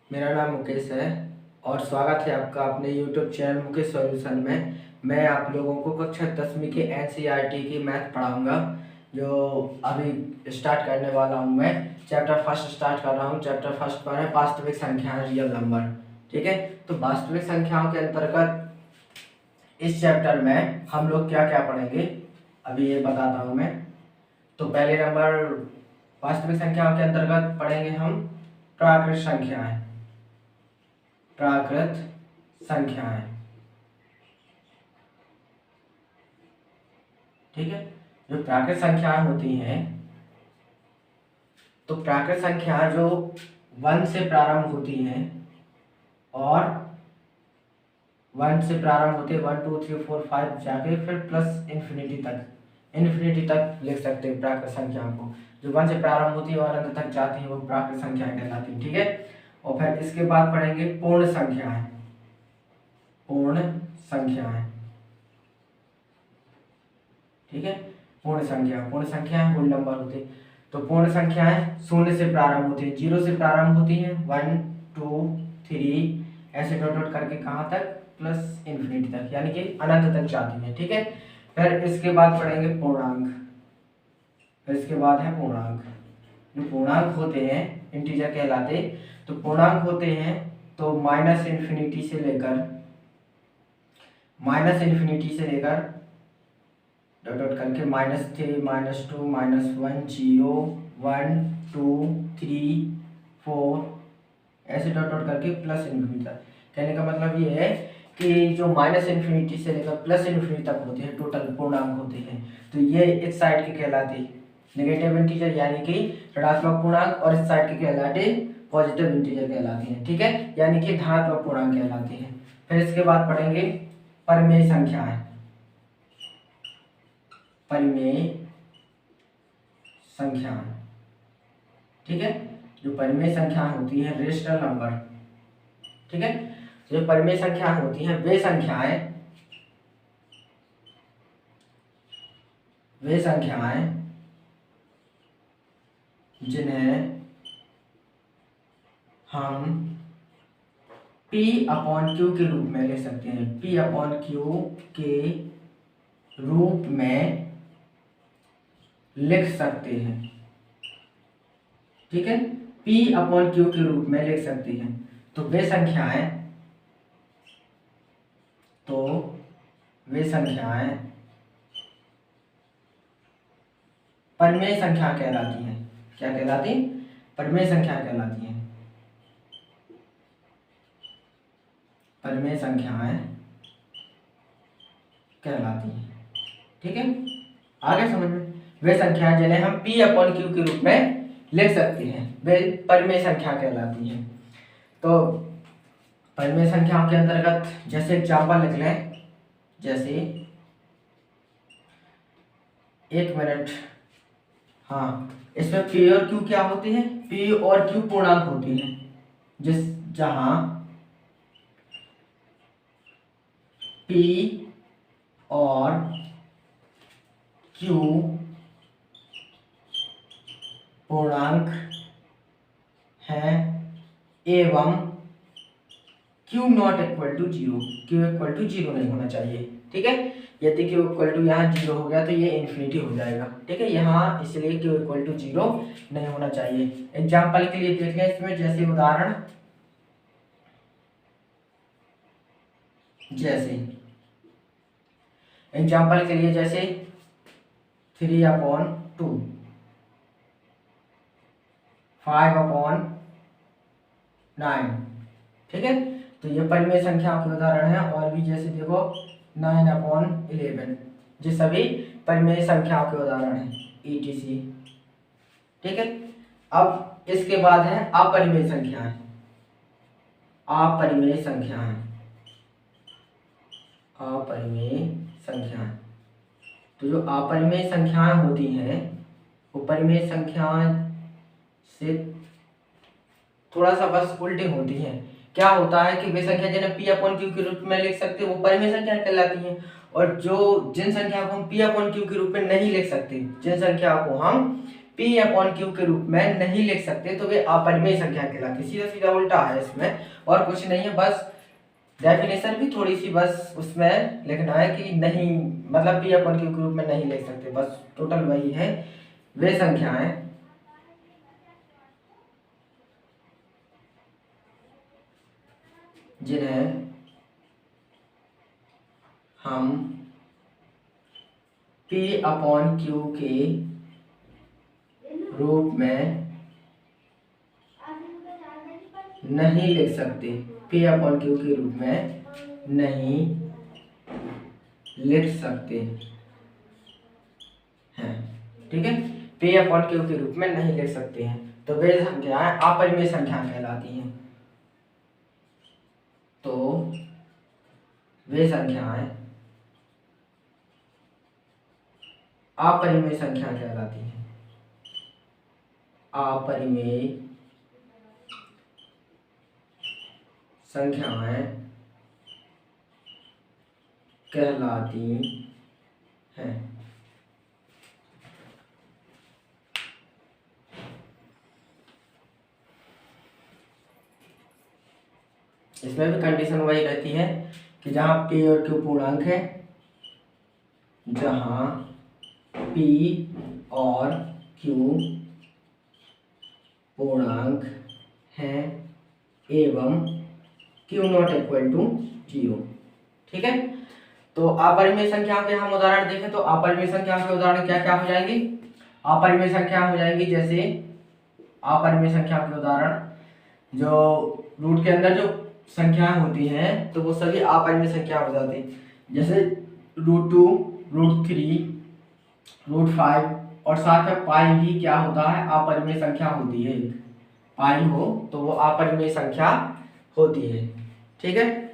मेरा नाम मुकेश है और स्वागत है आपका अपने YouTube चैनल मुकेश सॉल्यूशन में। मैं आप लोगों को कक्षा 10वीं के NCERT की मैथ पढ़ाऊंगा, जो अभी स्टार्ट करने वाला हूं। मैं चैप्टर फर्स्ट स्टार्ट कर रहा हूं। चैप्टर फर्स्ट पर है वास्तविक संख्याएं, रियल नंबर। ठीक है, तो वास्तविक संख्याओं के अंतर्गत इस चैप्टर में हम लोग क्या क्या पढ़ेंगे अभी ये बताता हूँ मैं। तो पहले नंबर वास्तविक संख्याओं के अंतर्गत पढ़ेंगे हम प्राकृत संख्याएं। प्राकृत संख्याएं, ठीक है। जो प्राकृत संख्याएं होती हैं, तो प्राकृत संख्याएं जो 1 से प्रारंभ होती हैं और 1 से प्रारंभ होती है 1 2 3 4 5 जाके फिर प्लस इन्फिनिटी तक लिख सकते हैं प्राकृत संख्याओं को। जो 1 से प्रारंभ होती है और अंत तक जाती है वो प्राकृत संख्याएं कहलाती हैं, ठीक है। और फिर इसके बाद पढ़ेंगे पूर्ण संख्याएं। पूर्ण संख्याएं, ठीक है। पूर्ण संख्या होल नंबर होते हैं। तो पूर्ण संख्याएं 0 से प्रारंभ होती है, 0 से प्रारंभ होती है 1 2 3 ऐसे डॉट डॉट करके कहाँ तक, प्लस इन्फिनिटी तक, यानी कि अनंत तक जाती है, ठीक है। फिर इसके बाद पढ़ेंगे पूर्णांक। फिर इसके बाद है पूर्णांक। जो पूर्णांक होते हैं इंटीजर कहलाते। तो पूर्णांक होते हैं तो माइनस इन्फिनिटी से लेकर डॉट डॉट करके -3 -2 -1 0 1 2 3 4 ऐसे डॉट डॉट करके प्लस इन्फिनिटी तक। कहने का मतलब ये है कि जो माइनस इन्फिनिटी से लेकर प्लस इन्फिनिटी तक होते हैं टोटल पूर्णांक होते हैं, तो ये इस साइड के कहलाते नेगेटिव इंटीजर यानी कि ऋणात्मक पूर्णांक, और इस साइड के कहलाते पॉजिटिव इंटीजर कहलाते हैं, ठीक है, यानी कि धनात्मक पूर्णांक कहलाते हैं। फिर इसके बाद पढ़ेंगे परिमेय संख्याएं। परिमेय संख्याएं, ठीक है। जो परिमेय संख्याएं होती हैं रेशनल नंबर, ठीक है। जो परिमेय संख्याएं होती हैं वे संख्याएं जिन्हें हम P/Q के रूप में ले सकते हैं। P/Q के रूप में लिख सकते हैं, ठीक है। P/Q के रूप में लिख सकते हैं। तो वे संख्याएं परिमेय संख्या कहलाती हैं। क्या कहलाती? परिमेय संख्या कहलाती हैं। परिमेय संख्याएं कहलाती हैं, ठीक है। आगे समझ में, वे संख्याएं जिन्हें हम P/Q के रूप में लिख सकते हैं वे परिमेय संख्या कहलाती हैं। तो परिमेय संख्याओं के अंतर्गत जैसे एग्जाम्पल लिख लें, जैसे 1 मिनट, हाँ, इसमें P और Q क्या होते हैं? P और Q पूर्णांक होते हैं, जहां P और Q पूर्णांक है एवं Q not equal to 0। Q equal to 0 नहीं होना चाहिए, ठीक है। यदि Q इक्वल टू यहाँ 0 हो गया तो ये इन्फिनिटी हो जाएगा, ठीक है। यहाँ इसलिए Q इक्वल टू 0 नहीं होना चाहिए। एग्जाम्पल के लिए देख लें इसमें, जैसे उदाहरण, एग्जाम्पल के लिए जैसे 3/2 5/9, ठीक है। तो ये परिमेय संख्याओं के उदाहरण है। और भी जैसे देखो 9/11, ये सभी परिमेय संख्याओं के उदाहरण हैं, ETC, ठीक है। अब इसके बाद है अपरिमेय संख्याएं। अपरिमेय संख्याएं, तो जो अपरिमेय संख्याएं होती हैं वो परिमेय संख्याएं से थोड़ा सा बस उल्टी होती हैं। क्या होता है कि वे संख्या जिन्हें P/Q के रूप में लिख सकते हैं वो परिमेय संख्या कहलाती हैं, और जिन संख्या को हम P/Q के रूप में नहीं लिख सकते, जिन संख्या को हम पी अपॉन क्यू के रूप में नहीं लिख सकते तो वे अपरिमेय संख्या कहलाती है। सीधा सीधा उल्टा है इसमें, और कुछ नहीं है, बस डेफिनेशन भी थोड़ी सी बस उसमें लिखना है कि नहीं, मतलब पी अपॉन क्यू के रूप में नहीं लिख सकते, बस टोटल वही है। वे संख्याएं जिन्हें हम पी अपॉन क्यू के रूप में नहीं लिख सकते, पी अपॉन क्यू के रूप में नहीं लिख सकते हैं, ठीक है। पी अपॉन क्यू के रूप में नहीं लिख सकते हैं तो वे संख्याएं अपरिमेय संख्या कहलाती हैं। तो वे संख्याएं अपरिमेय संख्या कहलाती हैं। अपरिमेय संख्याएं कहलाती हैं। इसमें भी कंडीशन वही रहती है कि जहां पी और क्यू पूर्णांक है, जहां पी और क्यू पूर्णांक है एवं क्यू नॉट इक्वल टू 0, ठीक है। तो अपरिमेय संख्याओं के हम उदाहरण देखें तो अपरिमेय संख्याओं के उदाहरण क्या क्या हो जाएंगे। अपरिमेय संख्या हो जाएंगी, जैसे अपरिमेय संख्या के उदाहरण जो रूट के अंदर जो संख्याएं होती हैं तो वो सभी अपरिमेय संख्या हो जाती हैं, जैसे √2, √3, √5 और साथ में पाई भी क्या होता है, अपरिमेय संख्या होती है। पाई हो तो वो अपरिमेय संख्या होती है, ठीक है।